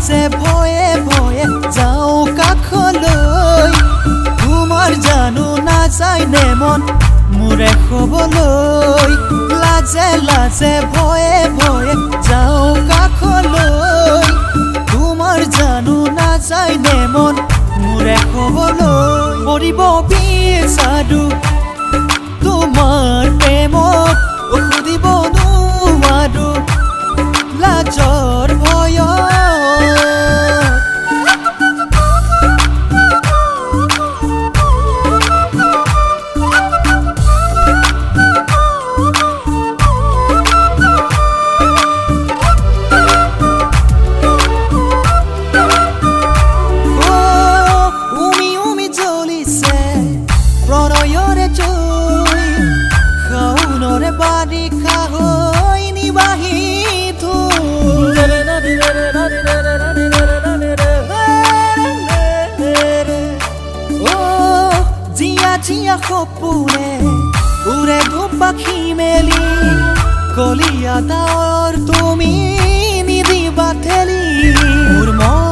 লাজে ভয়ে ভয়ে যাওঁ কাষলৈ তোমাৰ জানো নাযায়নে মন মোৰে খবলৈ লাজে লাজে ভয়ে ভয়ে যাওঁ কাষলৈ তোমাৰ জানো নাযায়নে মন মোৰে খবলৈ পৰিব বিচাৰো তোমাৰ প্ৰেমত সুধিব নোৱাৰো লাজৰ ভয়ত প্ৰণয়ৰে জয় শাওনৰে বাৰিষা হৈ নিবাহিত জিয়া জিয়া সপোনে উৰে ধূপ পাখি মেলি কলিয়া ডাৱৰ তুমি নিদিবা ঠেলি মোৰ মন